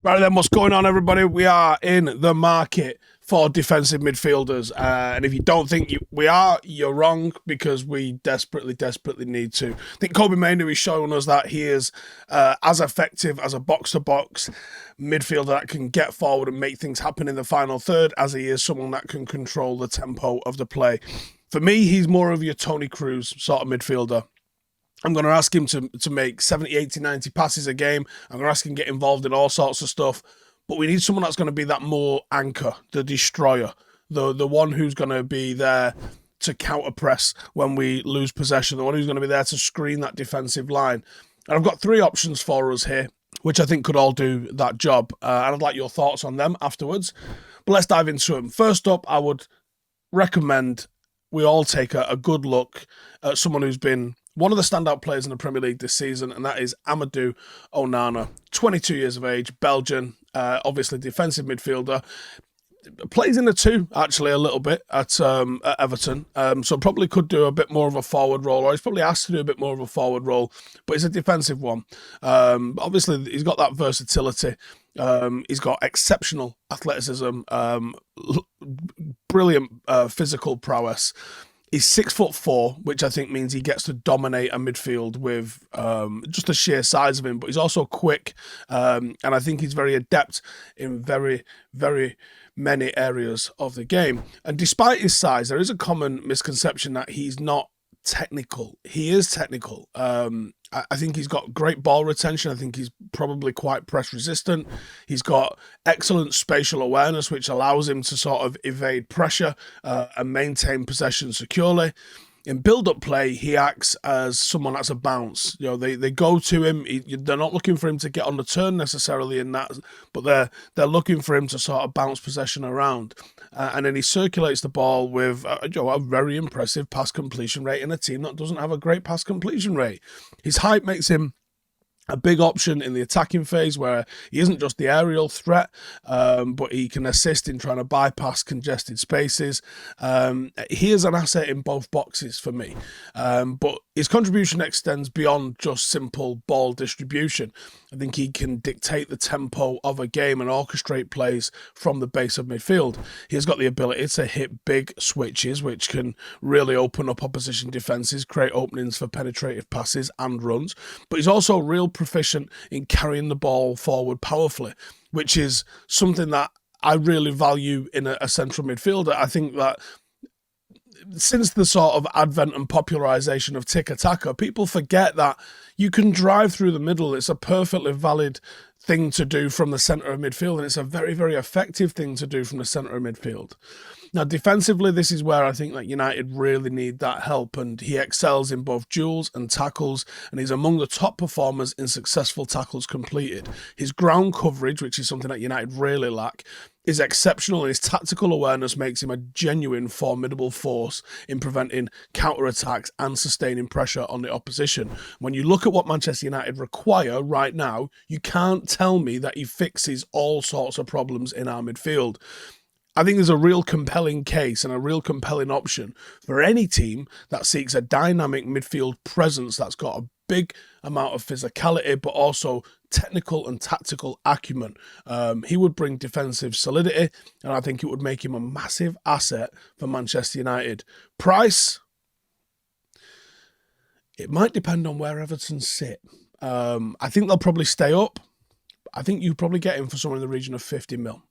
Right then, what's going on, everybody? We are in the market for defensive midfielders. And if you don't think we are, you're wrong, because we desperately need to. I think Mainoo is showing us that he is as effective as a box-to-box midfielder that can get forward and make things happen in the final third as he is someone that can control the tempo of the play. For me, he's more of your Tony Cruz sort of midfielder. I'm going to ask him to make 70, 80, 90 passes a game. I'm going to ask him to get involved in all sorts of stuff. But we need someone that's going to be that more anchor, the destroyer, the one who's going to be there to counter-press when we lose possession, the one who's going to be there to screen that defensive line. And I've got three options for us here, which I think could all do that job. And I'd like your thoughts on them afterwards. But let's dive into them. First up, I would recommend we all take a good look at someone who's been one of the standout players in the Premier League this season, and that is Amadou Onana, 22 years of age, Belgian, obviously defensive midfielder. Plays in the two, actually, a little bit at Everton, so probably could do a bit more of a forward role, or he's probably asked to do a bit more of a forward role, but he's a defensive one. Obviously, he's got that versatility. He's got exceptional athleticism, brilliant physical prowess. He's 6'4", which I think means he gets to dominate a midfield with just the sheer size of him. But he's also quick, and I think he's very adept in very many areas of the game. And despite his size, there is a common misconception that he's not technical. He is technical. I think he's got great ball retention. I think he's probably quite press resistant. He's got excellent spatial awareness, which allows him to sort of evade pressure and maintain possession securely. In build-up play, he acts as someone that's a bounce. You know, they go to him. They're not looking for him to get on the turn necessarily in that, but they're looking for him to sort of bounce possession around. And then he circulates the ball with a very impressive pass completion rate in a team that doesn't have a great pass completion rate. His height makes him a big option in the attacking phase, where he isn't just the aerial threat, but he can assist in trying to bypass congested spaces. He is an asset in both boxes for me, but his contribution extends beyond just simple ball distribution. I think he can dictate the tempo of a game and orchestrate plays from the base of midfield. He's got the ability to hit big switches, which can really open up opposition defences, create openings for penetrative passes and runs. But he's also real proficient in carrying the ball forward powerfully, which is something that I really value in a central midfielder. I think that since the sort of advent and popularisation of tiki-taka, people forget that you can drive through the middle. It's a perfectly valid thing to do from the centre of midfield, and it's a very effective thing to do from the centre of midfield. Now, defensively, this is where I think that United really need that help, and he excels in both duels and tackles, and he's among the top performers in successful tackles completed. His ground coverage, which is something that United really lack, is exceptional, and his tactical awareness makes him a genuine formidable force in preventing counter-attacks and sustaining pressure on the opposition. When you look at what Manchester United require right now, you can't tell me that he fixes all sorts of problems in our midfield. I think there's a real compelling case and a real compelling option for any team that seeks a dynamic midfield presence that's got a big amount of physicality, but also technical and tactical acumen. He would bring defensive solidity, and I think it would make him a massive asset for Manchester United. Price, it might depend on where Everton sit. I think they'll probably stay up. I think you probably get him for somewhere in the region of 50 mil.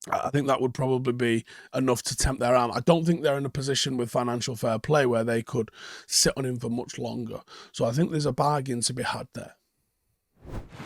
I think that would probably be enough to tempt their arm. I don't think they're in a position with financial fair play where they could sit on him for much longer. So I think there's a bargain to be had there.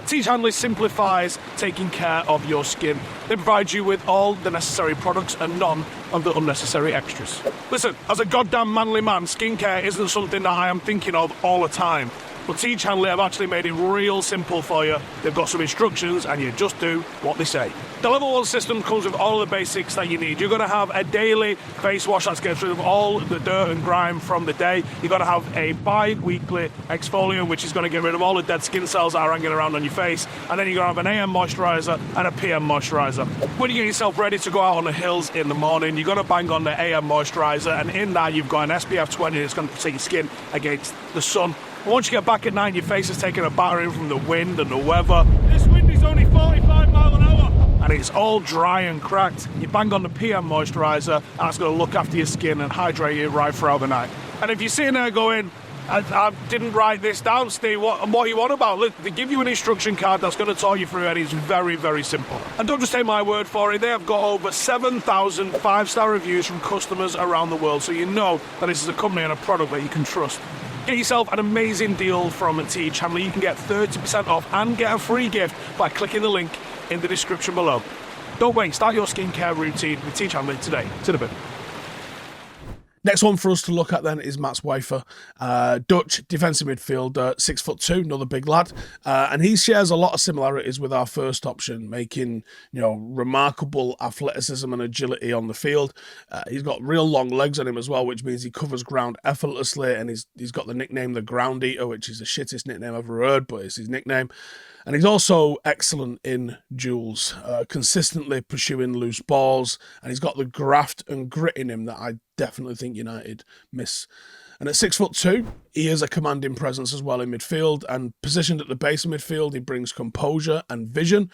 Teach Hanley simplifies taking care of your skin. They provide you with all the necessary products and none of the unnecessary extras. Listen, as a goddamn manly man, skincare isn't something that I am thinking of all the time. But Teach Hanley have actually made it real simple for you. They've got some instructions and you just do what they say. The level 1 system comes with all the basics that you need. You're going to have a daily face wash that's gets rid of all the dirt and grime from the day. You've got to have a bi-weekly exfoliant, which is going to get rid of all the dead skin cells that are hanging around on your face. And then you're going to have an AM moisturiser and a PM moisturiser. When you get yourself ready to go out on the hills in the morning, you've got to bang on the AM moisturiser. And in that, you've got an SPF 20 that's going to protect your skin against the sun. Once you get back at night, your face is taking a battering from the wind and the weather. This wind is only and it's all dry and cracked, you bang on the PM moisturiser, and that's going to look after your skin and hydrate you right throughout the night. And if you're sitting there going, I didn't write this down, Steve, what are you on about? Look, they give you an instruction card that's going to talk you through it. It's very, very simple. And don't just take my word for it, they have got over 7,000 5-star reviews from customers around the world, so you know that this is a company and a product that you can trust. Get yourself an amazing deal from Teach Handler. You can get 30% off and get a free gift by clicking the link in the description below. Don't wait, start your skincare routine with Teach Handler today. To the bit. Next one for us to look at then is Mats Wieffer, Dutch defensive midfielder, 6'2", another big lad, and he shares a lot of similarities with our first option, making remarkable athleticism and agility on the field. He's got real long legs on him as well, which means he covers ground effortlessly, and he's got the nickname the Ground Eater, which is the shittest nickname I've ever heard, but it's his nickname. And he's also excellent in duels, consistently pursuing loose balls, and he's got the graft and grit in him that I definitely think United miss. And at 6'2", he is a commanding presence as well in midfield, and positioned at the base of midfield, he brings composure and vision.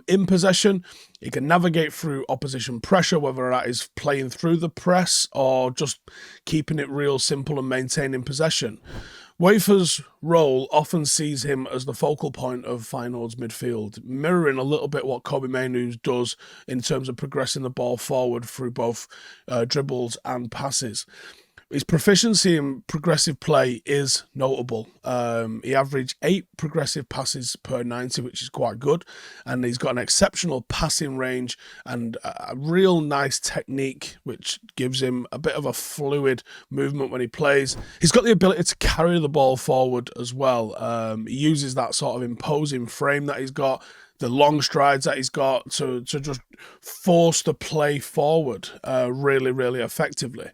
In possession, he can navigate through opposition pressure, whether that is playing through the press or just keeping it real simple and maintaining possession. Wieffer's role often sees him as the focal point of Feyenoord's midfield, mirroring a little bit what Kobbie Mainoo does in terms of progressing the ball forward through both dribbles and passes. His proficiency in progressive play is notable. He averaged 8 progressive passes per 90, which is quite good. And he's got an exceptional passing range and a real nice technique, which gives him a bit of a fluid movement when he plays. He's got the ability to carry the ball forward as well. He uses that sort of imposing frame that he's got, the long strides that he's got to just force the play forward really, really effectively.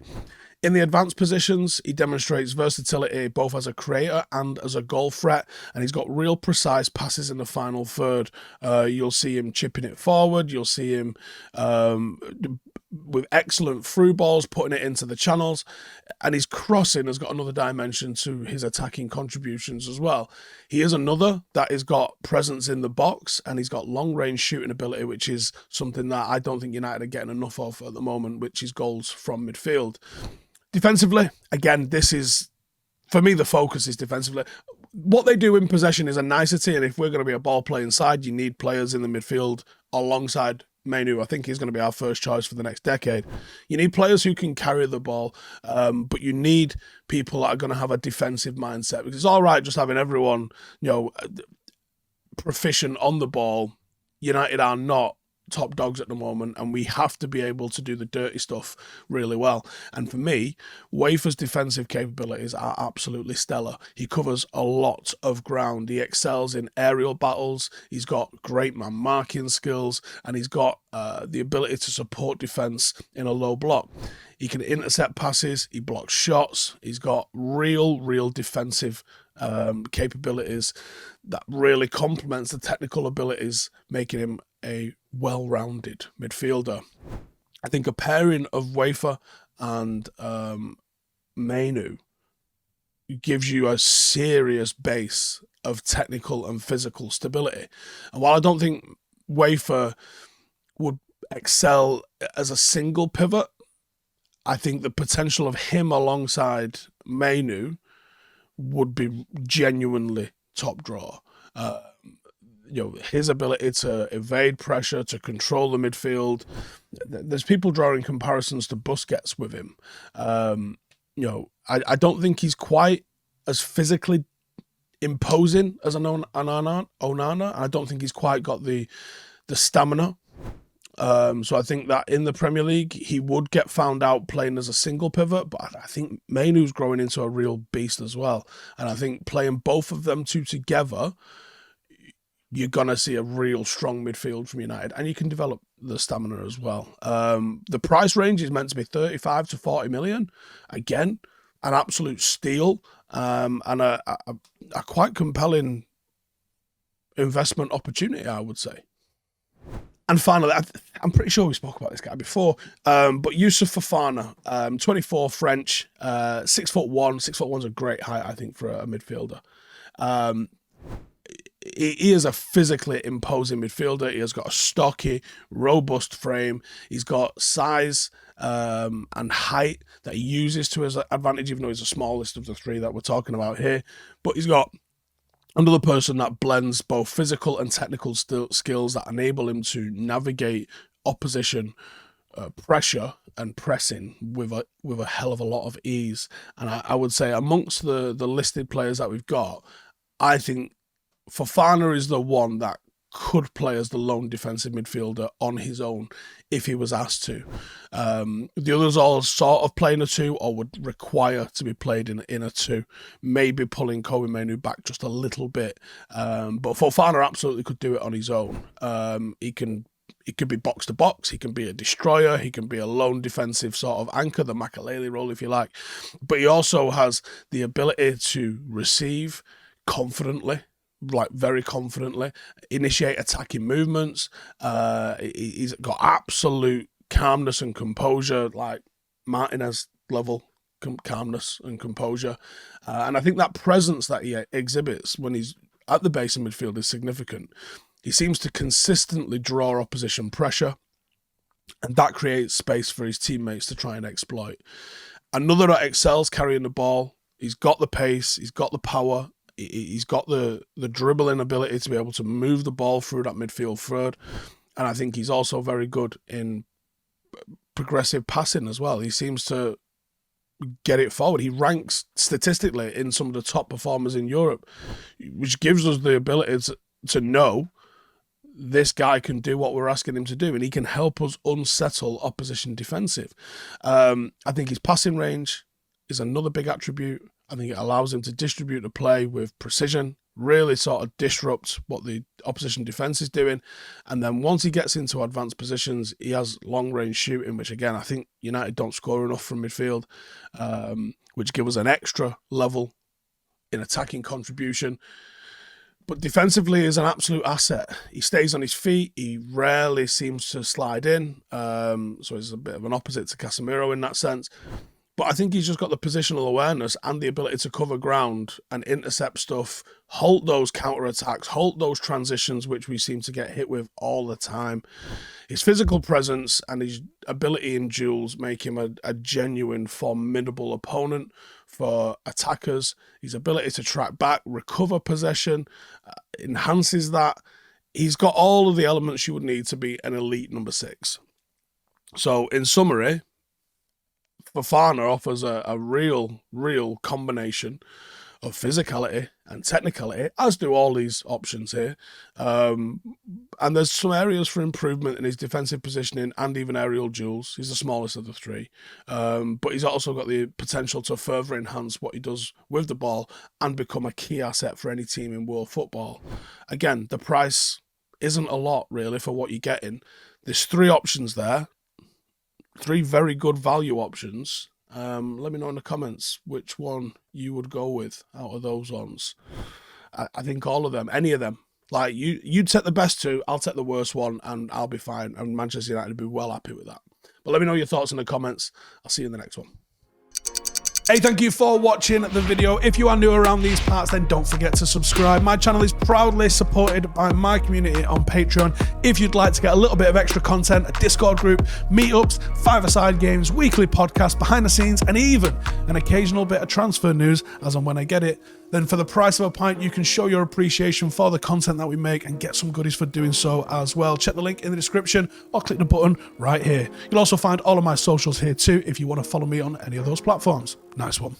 In the advanced positions, he demonstrates versatility both as a creator and as a goal threat, and he's got real precise passes in the final third. You'll see him chipping it forward, you'll see him with excellent through balls, putting it into the channels, and his crossing has got another dimension to his attacking contributions as well. He is another that has got presence in the box, and he's got long-range shooting ability, which is something that I don't think United are getting enough of at the moment, which is goals from midfield. Defensively, again, this is, for me, the focus is defensively. What they do in possession is a nicety, and if we're going to be a ball-playing side, you need players in the midfield alongside Mainoo. I think he's going to be our first choice for the next decade. You need players who can carry the ball, but you need people that are going to have a defensive mindset. Because it's all right just having everyone, proficient on the ball. United are not top dogs at the moment, and we have to be able to do the dirty stuff really well. And for me, Wieffer's defensive capabilities are absolutely stellar. He covers a lot of ground. He excels in aerial battles. He's got great man marking skills, and he's got the ability to support defense in a low block. He can intercept passes. He blocks shots. He's got real defensive capabilities that really complements the technical abilities, making him a well-rounded midfielder. I think a pairing of Wieffer and Mainoo gives you a serious base of technical and physical stability. And while I don't think Wieffer would excel as a single pivot, I think the potential of him alongside Mainoo would be genuinely top draw. His ability to evade pressure, to control the midfield. There's people drawing comparisons to Busquets with him. I don't think he's quite as physically imposing as an Onana. I don't think he's quite got the stamina. So I think that in the Premier League, he would get found out playing as a single pivot, but I think Mainoo's growing into a real beast as well. And I think playing both of them two together, you're going to see a real strong midfield from United, and you can develop the stamina as well. The price range is meant to be 35 to 40 million. Again, an absolute steal, and a quite compelling investment opportunity, I would say. And finally, I'm pretty sure we spoke about this guy before, but Youssouf Fofana, 24, French, 6'1". 6'1's a great height, I think, for a midfielder. he is a physically imposing midfielder. He has got a stocky, robust frame. He's got size and height that he uses to his advantage, even though he's the smallest of the three that we're talking about here. But he's got another person that blends both physical and technical skills that enable him to navigate opposition pressure and pressing with a hell of a lot of ease. And I would say amongst the listed players that we've got, I think Fofana is the one that could play as the lone defensive midfielder on his own if he was asked to. The others all sort of play in a two or would require to be played in a two, maybe pulling Mainoo back just a little bit. But Fofana absolutely could do it on his own. He could be box to box, he can be a destroyer, he can be a lone defensive sort of anchor, the Makalele role if you like. But he also has the ability to receive confidently, like very confidently, initiate attacking movements. He's got absolute calmness and composure, like Martinez level calmness and composure. And I think that presence that he exhibits when he's at the base of midfield is significant. He seems to consistently draw opposition pressure, and that creates space for his teammates to try and exploit. Another that excels carrying the ball. He's got the pace, he's got the power, he's got the dribbling ability to be able to move the ball through that midfield third. And I think he's also very good in progressive passing as well. He seems to get it forward. He ranks statistically in some of the top performers in Europe, which gives us the ability to know this guy can do what we're asking him to do, and he can help us unsettle opposition defensive. I think his passing range is another big attribute. I think it allows him to distribute the play with precision, really sort of disrupt what the opposition defence is doing. And then once he gets into advanced positions, he has long-range shooting, which again, I think United don't score enough from midfield, which give us an extra level in attacking contribution. But defensively is an absolute asset. He stays on his feet. He rarely seems to slide in. So he's a bit of an opposite to Casemiro in that sense. But I think he's just got the positional awareness and the ability to cover ground and intercept stuff, halt those counter-attacks, halt those transitions, which we seem to get hit with all the time. His physical presence and his ability in duels make him a genuine, formidable opponent for attackers. His ability to track back, recover possession, enhances that. He's got all of the elements you would need to be an elite number 6. So, in summary, Fofana offers a real combination of physicality and technicality, as do all these options here. And there's some areas for improvement in his defensive positioning and even aerial duels. He's the smallest of the three. But he's also got the potential to further enhance what he does with the ball and become a key asset for any team in world football. Again, the price isn't a lot, really, for what you're getting. There's 3 options there. 3 very good value options. Let me know in the comments which one you would go with out of those ones. I think all of them, any of them. Like, you'd take the best 2, I'll take the worst one, and I'll be fine. And Manchester United would be well happy with that. But let me know your thoughts in the comments. I'll see you in the next one. Hey, thank you for watching the video. If you are new around these parts, then don't forget to subscribe. My channel is proudly supported by my community on Patreon. If you'd like to get a little bit of extra content, a Discord group, meetups, 5-a-side games, weekly podcasts, behind the scenes, and even an occasional bit of transfer news as and when I get it, then for the price of a pint, you can show your appreciation for the content that we make and get some goodies for doing so as well. Check the link in the description or click the button right here. You'll also find all of my socials here too if you want to follow me on any of those platforms. Nice one.